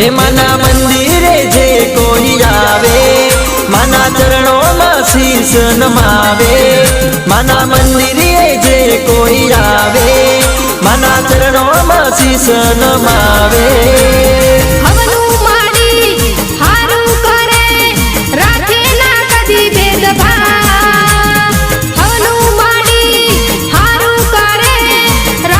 हे माना मंदिरे जे कोई आवे माना चरणों में शीश नमावे। माना मंदिरे जे कोई आवे माना चरणों में शीश नमावे।